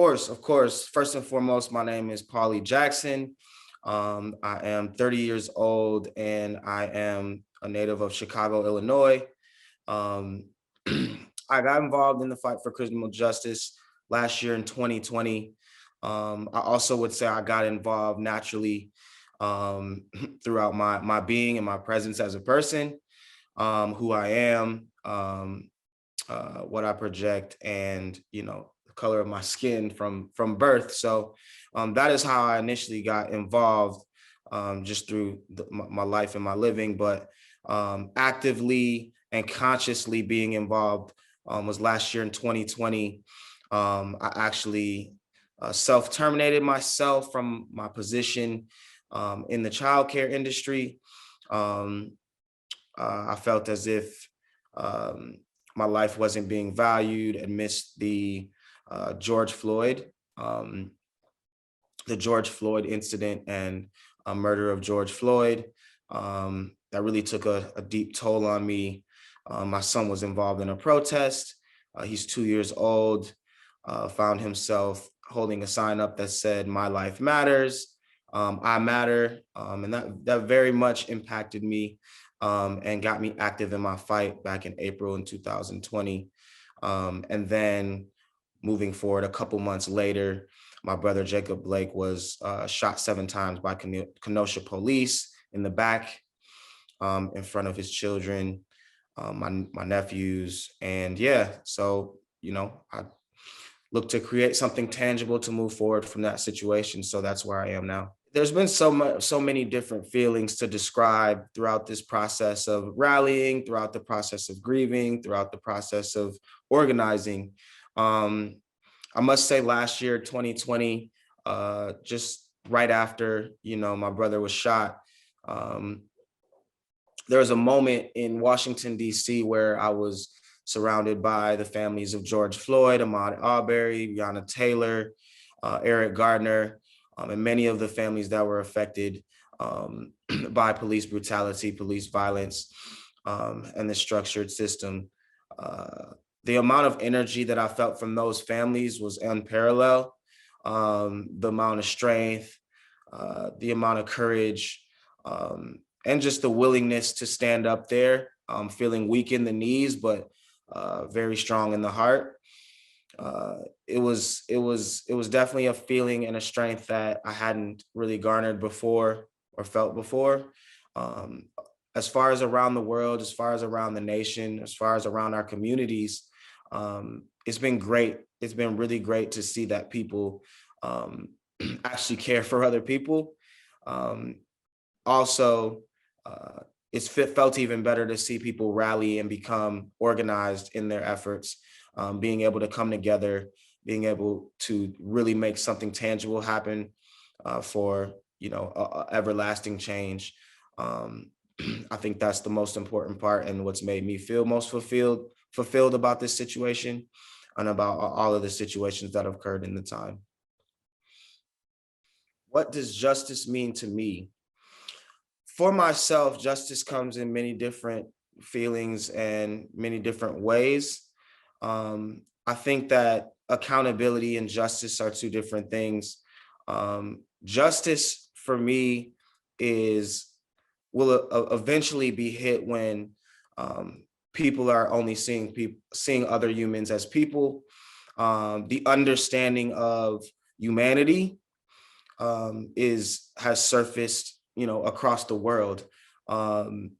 Of course. First and foremost, my name is Pauly Jackson. I am 30 years old and I am a native of Chicago, Illinois. Um, I got involved in the fight for criminal justice last year in 2020. I also would say I got involved naturally throughout my being and my presence as a person, who I am, what I project, and the color of my skin from birth. So that is how I initially got involved, just through my life and my living. But actively and consciously being involved was last year in 2020. I actually self-terminated myself from my position in the childcare industry. Um, I felt as if um, my life wasn't being valued amidst George Floyd, um, the George Floyd incident and murder of George Floyd. That really took a deep toll on me. My son was involved in a protest. He's 2 years old, found himself holding a sign up that said, "My life matters, I matter." And that very much impacted me and got me active in my fight back in April in 2020. And then moving forward, a couple months later, my brother Jacob Blake was shot 7 times by Kenosha police in the back, in front of his children, my nephews. And yeah, so, I look to create something tangible to move forward from that situation. So that's where I am now. There's been so many different feelings to describe throughout this process of rallying, throughout the process of grieving, throughout the process of organizing. Um, I must say last year, 2020, just right after, my brother was shot, um, there was a moment in Washington, D.C. where I was surrounded by the families of George Floyd, Ahmaud Arbery, Breonna Taylor, Eric Gardner, and many of the families that were affected by police brutality, police violence, and the structured system. The amount of energy that I felt from those families was unparalleled. The amount of strength, the amount of courage, and just the willingness to stand up there, feeling weak in the knees, but very strong in the heart. It was definitely a feeling and a strength that I hadn't really garnered before or felt before. Um, as far as around the world, as far as around the nation, as far as around our communities, it's been great. It's been really great to see that people um, actually care for other people. Um, Also, felt even better to see people rally and become organized in their efforts, being able to come together, being able to really make something tangible happen for everlasting change. Um, I think that's the most important part, and what's made me feel most fulfilled about this situation and about all of the situations that have occurred in the time. What does justice mean to me? For myself, justice comes in many different feelings and many different ways. I think that accountability and justice are two different things. Justice for me is will eventually be hit when people are only seeing other humans as people. The understanding of humanity is has surfaced, across the world. Um,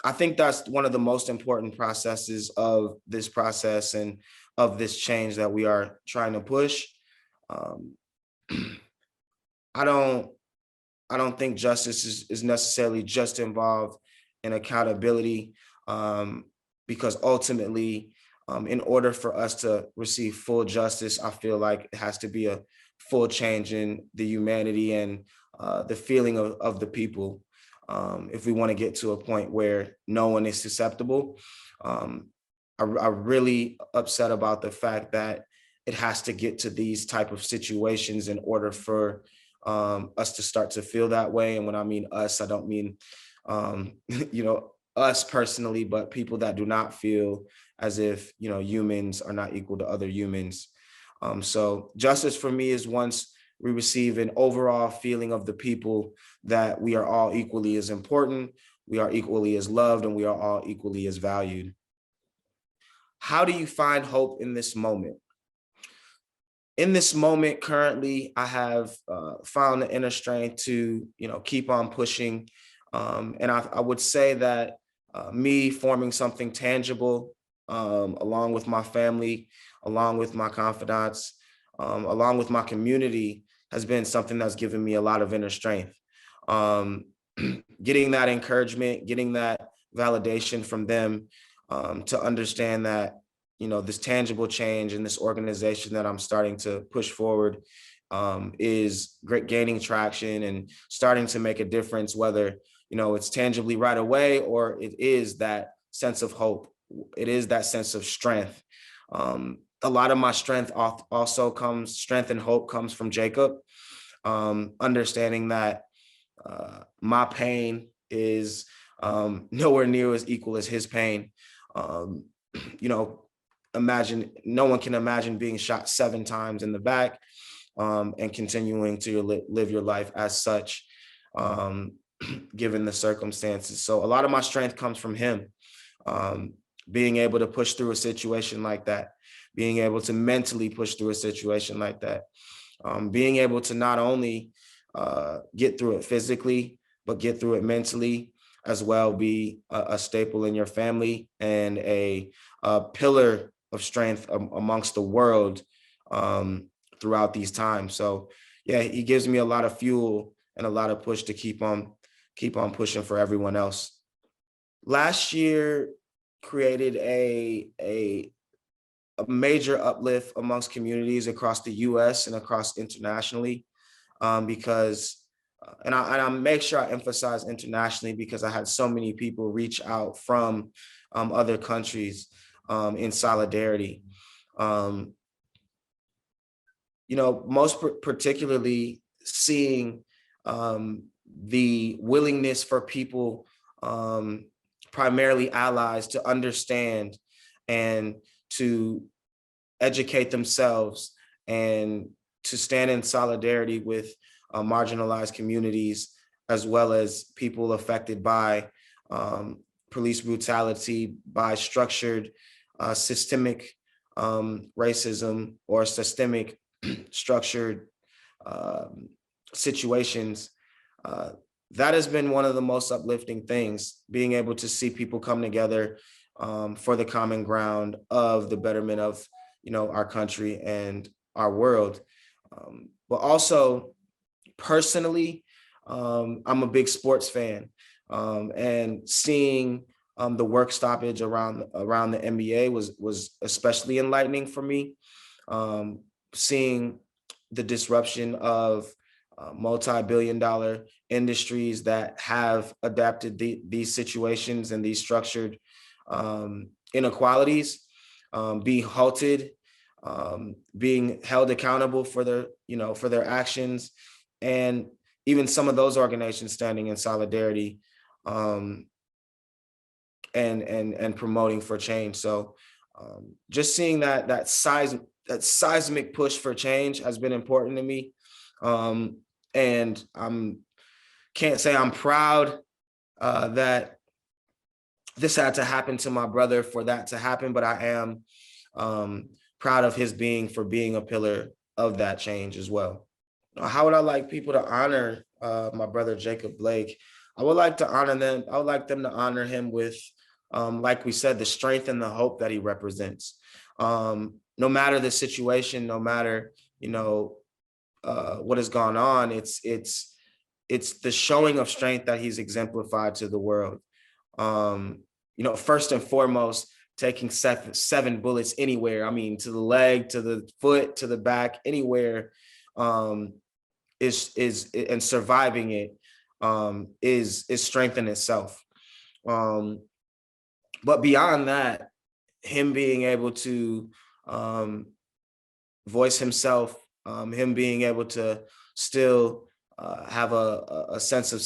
I think that's one of the most important processes of this process and of this change that we are trying to push. Um, I don't I don't think justice is necessarily just involved in accountability, um, because ultimately, in order for us to receive full justice, I feel like it has to be a full change in the humanity and the feeling of the people. If we want to get to a point where no one is susceptible, um, I really upset about the fact that it has to get to these type of situations in order for us to start to feel that way. And when I mean us, I don't mean, us personally, but people that do not feel as if, humans are not equal to other humans. So justice for me is once we receive an overall feeling of the people that we are all equally as important, we are equally as loved, and we are all equally as valued. How do you find hope in this moment? In this moment, currently, I have found the inner strength to, keep on pushing. And I would say that me forming something tangible, along with my family, along with my confidants, along with my community, has been something that's given me a lot of inner strength. Um, Getting that encouragement, getting that validation from them, to understand that, this tangible change in this organization that I'm starting to push forward, is great, gaining traction and starting to make a difference, whether, it's tangibly right away, or it is that sense of hope. It is that sense of strength. A lot of my strength and hope comes from Jacob, understanding that my pain is nowhere near as equal as his pain. Um, you know, no one can imagine being shot 7 times in the back, and continuing to live your life as such, um, given the circumstances. So a lot of my strength comes from him, um, being able to push through a situation like that, being able to mentally push through a situation like that, being able to not only get through it physically, but get through it mentally as well, be a staple in your family and a pillar of strength amongst the world, throughout these times. So yeah, he gives me a lot of fuel and a lot of push to keep on pushing for everyone else. Last year created a major uplift amongst communities across the US and across internationally, because and I make sure I emphasize internationally, because I had so many people reach out from other countries, in solidarity. Um, Most particularly seeing the willingness for people, primarily allies, to understand and to educate themselves and to stand in solidarity with marginalized communities, as well as people affected by police brutality, by structured systemic racism, or systemic structured situations. Uh, that has been one of the most uplifting things, being able to see people come together for the common ground of the betterment of, our country and our world. But also personally, I'm a big sports fan, and seeing the work stoppage around the NBA was especially enlightening for me. Seeing the disruption of multi-billion-dollar industries that have adapted these situations and these structured inequalities, being halted, being held accountable for their actions, and even some of those organizations standing in solidarity, and promoting for change. So just seeing that seismic push for change has been important to me, and can't say I'm proud that this had to happen to my brother for that to happen, but I am proud of for being a pillar of that change as well. How would I like people to honor my brother Jacob Blake? I would like to honor them. I would like them to honor him with, like we said, the strength and the hope that he represents. No matter the situation, no matter what has gone on, it's the showing of strength that he's exemplified to the world. First and foremost, taking seven bullets anywhere. I mean, to the leg, to the foot, to the back, anywhere, is and surviving it is strength in itself. But beyond that, him being able to voice himself, him being able to still have a sense of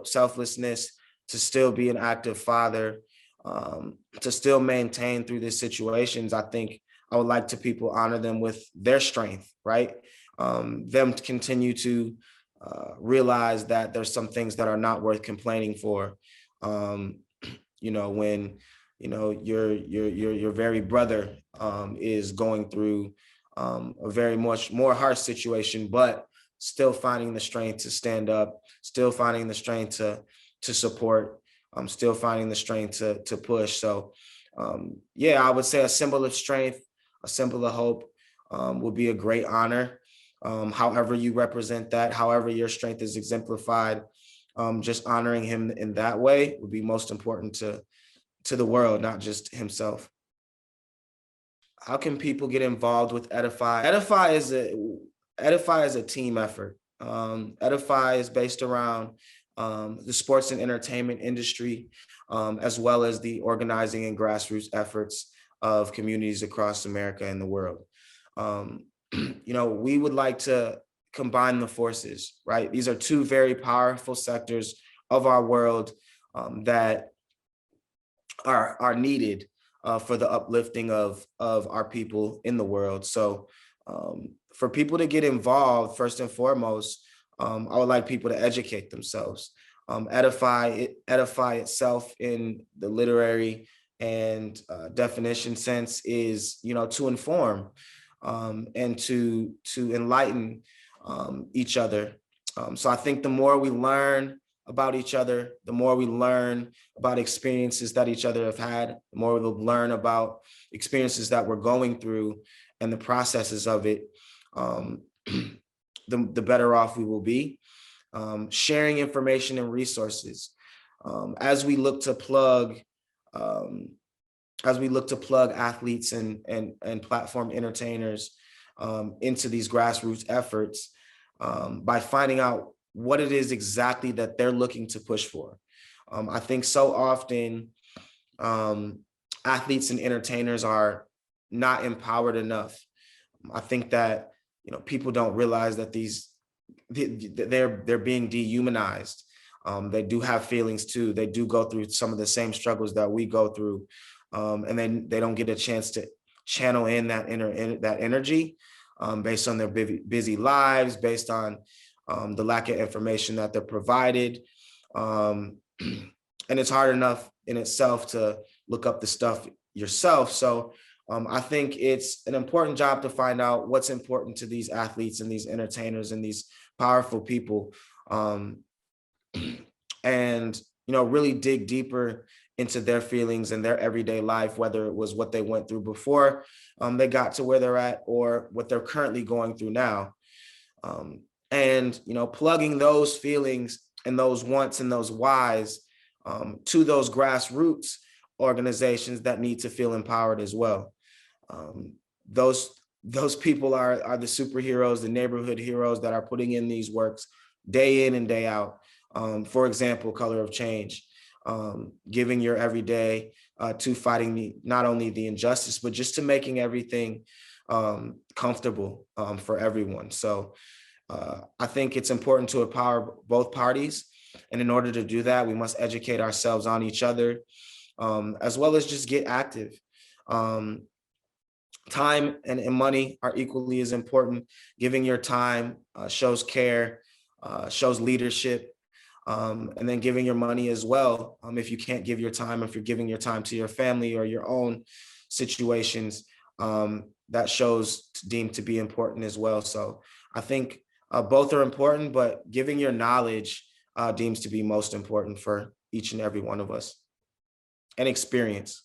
selflessness, to still be an active father, to still maintain through these situations, I think I would like to people honor them with their strength, right? Them to continue to realize that there's some things that are not worth complaining for. When your very brother is going through a very much more harsh situation, but still finding the strength to stand up, still finding the strength to support, still finding the strength to push. So yeah, I would say a symbol of strength, a symbol of hope would be a great honor. However you represent that, however your strength is exemplified, just honoring him in that way would be most important to the world, not just himself. How can people get involved with Edifye? Edifye is a team effort. Edifye is based around the sports and entertainment industry, as well as the organizing and grassroots efforts of communities across America and the world. We would like to combine the forces, right? These are two very powerful sectors of our world that are needed for the uplifting of our people in the world. So for people to get involved, first and foremost, I would like people to educate themselves. Edifye itself in the literary and definition sense is, to inform and to enlighten each other. So I think the more we learn about each other, the more we learn about experiences that each other have had, the more we'll learn about experiences that we're going through and the processes of it, the better off we will be. Sharing information and resources. As we look to plug athletes and platform entertainers into these grassroots efforts, by finding out what it is exactly that they're looking to push for. I think so often athletes and entertainers are not empowered enough. I think that people don't realize that they're being dehumanized. They do have feelings too. They do go through some of the same struggles that we go through, and then they don't get a chance to channel in that energy based on their busy lives, based on the lack of information that they're provided. And it's hard enough in itself to look up the stuff yourself. So I think it's an important job to find out what's important to these athletes and these entertainers and these powerful people, and really dig deeper into their feelings and their everyday life, whether it was what they went through before they got to where they're at or what they're currently going through now. And plugging those feelings and those wants and those whys to those grassroots organizations that need to feel empowered as well. Those people are the superheroes, the neighborhood heroes that are putting in these works day in and day out. For example, Color of Change, giving your everyday to fighting not only the injustice, but just to making everything comfortable for everyone. So I think it's important to empower both parties. And in order to do that, we must educate ourselves on each other, as well as just get active. Time and money are equally as important. Giving your time shows care, shows leadership, and then giving your money as well. If you can't give your time, if you're giving your time to your family or your own situations, that shows deemed to be important as well. So I think both are important, but giving your knowledge deems to be most important for each and every one of us, and experience.